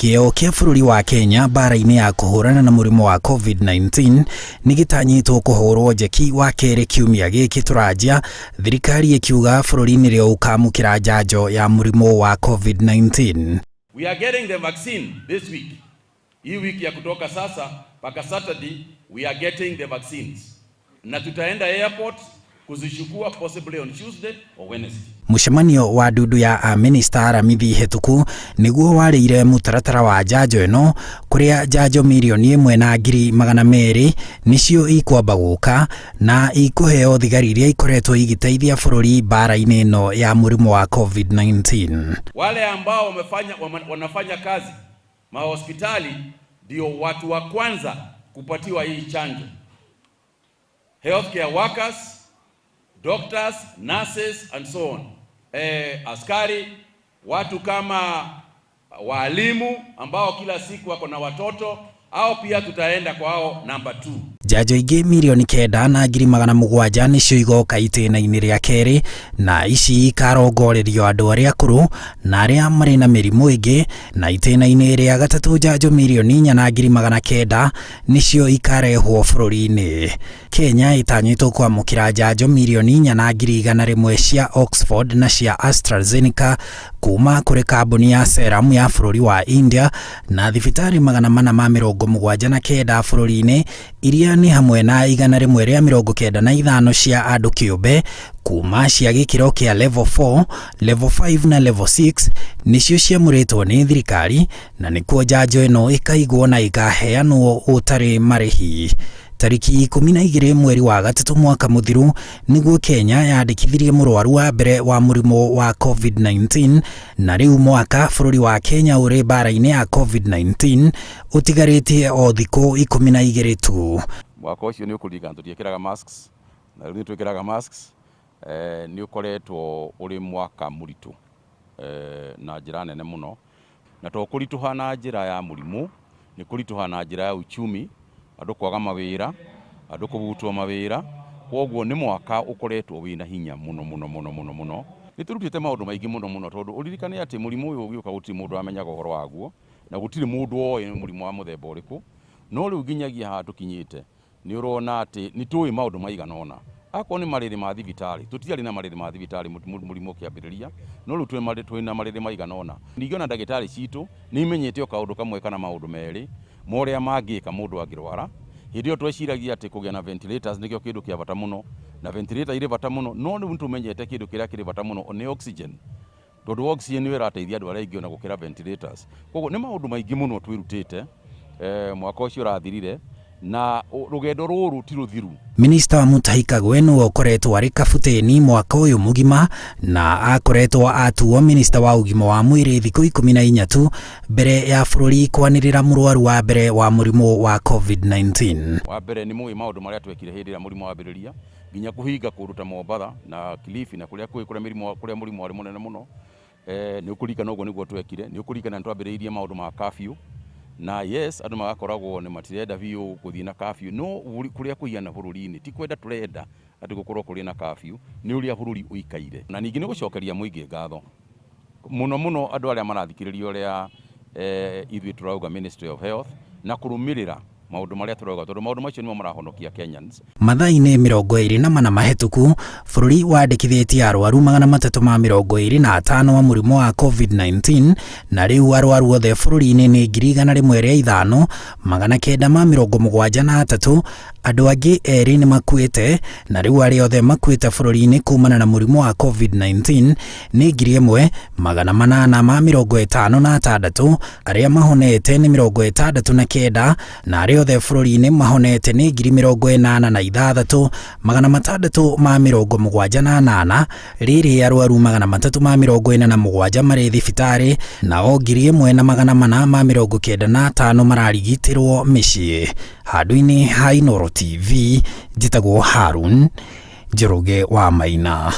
Kĩo kĩa bũrũri wa Kenya bara-inĩ ya kũhũrana na mũrimũ wa COVID-19 nĩgĩtanyĩtwo kũhũrwo njeki wa kerĩ kiumia gĩkĩ tũranjia, thirikari ĩkiuga bũrũri nĩrĩo ũkamũkĩra njanjo ya mũrimũ wa COVID-19. We are getting the vaccine this week. Hii wiki ya kutoka sasa mpaka Saturday we are getting the vaccines. Na tutaenda airport kuzishukua possibly on Tuesday or Wednesday. Mũcemanio wa ndundu ya Minister Aramithi Hĩtũku nĩguo warĩire mũtaratara wa njanjo ĩno, kũrĩa njanjo milioni 1,200,000 nĩcio ikwamba gũka na ikũheo thigari iria ikoretwo igĩteithia bũrũri bara-inĩ ĩno ya mũrimũ wa COVID-19. Wale ambao wanafanya kazi mahospitali ndio watu wa kwanza kupatiwa hii chanjo. Healthcare workers, doctors, nurses and so on. Askari, watu kama walimu ambao kila siku wako na watoto, au pia tutaenda kwa hao number 2. Njanjo ingĩ milioni 9,700,000 nĩcio igoka itĩna-inĩ rĩa kerĩ, na ici ikarongorerio andũ arĩa akũrũ na arĩa marĩ na mĩrimũ ĩngĩ, na itĩna-inĩ rĩa gatatũ njanjo milioni 4,900,000 nĩcio ikarehwo bũrũri-inĩ. Kenya ĩtanyĩtwo kwamũkĩra njanjo milioni 4,100,000 cia Oxford na cia AstraZeneca kuma kũrĩ kambuni ya Serum ya bũrũri wa India, na thibitarĩ 479 bũrũri-inĩ iria nĩ hamwe na 195 cia andũ kĩũmbe kuma cia gĩkĩro kĩa level 4, level 5 na level 6 nĩcio ciamũrĩtwo nĩ thirikari, na nĩkuo njanjo ĩno ĩkaigwo na ĩkaheanwo ũtarĩ marĩhi. Tariki 12 mweri wa gatatũ mwaka mũthiru nĩguo Kenya yandĩkithirie mũrwaru wa mbere wa mũrimũ wa COVID-19, na rĩu mwaka bũrũri wa Kenya ũrĩ bara-inĩ ya COVID-19 ũtigarĩtie o thikũ 12 tu. Mwaka ũcio nĩ ũkũririkana tũtiĩkĩraga masks, na rĩu twĩkĩraga masks. Nĩ ũkoretwo ũrĩ mwaka mũritũ na njĩra nene mũno, na to kũritũha na njĩra ya mũrimũ, nĩ kũritũha na njĩra ya uchumi, andũ kwaga mawĩra, andũ kũbutwo mawĩra. Koguo nĩ mwaka ũkoretwo wĩna hinya mũno. Nĩ tũrutĩte maũndũ maingĩ mũno tondũ ũririkane atĩ mũrimũ ũyũ ũgĩũka gũtirĩ mũndũ amenyaga ũhoro waguo, na gũtirĩ mũndũ oĩ mũrimũ wa mũthemba ũrĩkũ. No rĩu nginyagia haha tũkinyĩte nĩ ũrona atĩ nĩ tũĩ maũndũ maigana ũna. Akorwo nĩ marĩrĩ ma thibitarĩ, tũtiarĩ na marĩrĩ ma thibitarĩ mũrimũ ũkĩambĩrĩria, no rĩu twĩ na marĩrĩ maigana ũna. Ningĩ ona ndagĩtarĩ citũ nĩ imenyete o kaũndũ kamwe kana maũndũ merĩ morĩa mangĩka mũndũ angĩrwara. Hĩndĩ ĩyo tweciragia atĩ kũgĩa na ventilators nĩkĩo kĩndũ kĩa bata mũno, na ventilator irĩ bata mũno, no rĩu tũmenyete kĩndũ kĩrĩa kĩrĩ bata mũno nĩ oxygen, tondũ oxygen nĩyo ĩrateithia andũ arĩa aingĩ ona gũkĩra ventilators. Koguo nĩ maũndũ maingĩ mũno twĩrutĩte mwaka ũcio ũrathirire, na rũgendo rũrũ ti rũthiru. Minister wa Mutahi Kagwe nĩwe ũkoretwo arĩ kabutĩni mwaka ũyũ mũgima, na akoretwo atuo minister wa ũgima wa mwĩrĩ thikũ 14 tu mbere ya bũrũri kwanĩrĩra mũrwaru wa mbere wa mũrimũ wa COVID-19. Wa mbere nĩ mũĩ maũndũ marĩa twekire hĩndĩ ĩrĩa mũrimũ wambĩrĩria, nginya kũhinga kũndũ ta Mombatha na Kilifi na kũrĩa mũrimũ warĩ mũnene mũno. Nĩ ũkũririkana ũguo nĩguo twekire, nĩ ũkũririkana nĩtwambĩrĩirie maũndũ ma curfew. Na yes, andũ magakoragwo nĩ matirenda biũ gũthiĩ na curfew, no kũrĩa kũigana bũrũri-inĩ ti kwenda tũrenda atĩ gũkorwo kũrĩ na curfew, nĩ ũrĩa bũrũri ũikaire. Na ningĩ nĩ gũcokeria mũingĩ ngatho mũno andũ arĩa marathikĩrĩria ũrĩa ithuĩ tũrauga Ministry of Health, na kũrũmĩrĩra maũndũ marĩa tũrauga, tondũ maũndũ macio nĩmo marahonokia Kenyans. Mathaa-inĩ 24 mahĩtũku bũrũri wandĩkithĩtie arwaru 325 wa mũrimũ wa COVID-19, na rĩu arwaru othe bũrũri-inĩ nĩ 105,973. Andũ angĩ erĩ nĩ makuĩte, na rĩu arĩa othe makuĩte bũrũri-inĩ kumana na mũrimũ wa COVID-19 nĩ 1,856. Arĩa mahonete nĩ 69, na arĩa othe bũrũri-inĩ mahonete nĩ 86,678. Rĩrĩ arwaru 347 marĩ thibitarĩ, nao 1,495 mararigitĩrwo mĩciĩ. Handũ-inĩ ha Inooro TV, njĩtagwo Harun Njoroge wa Maina.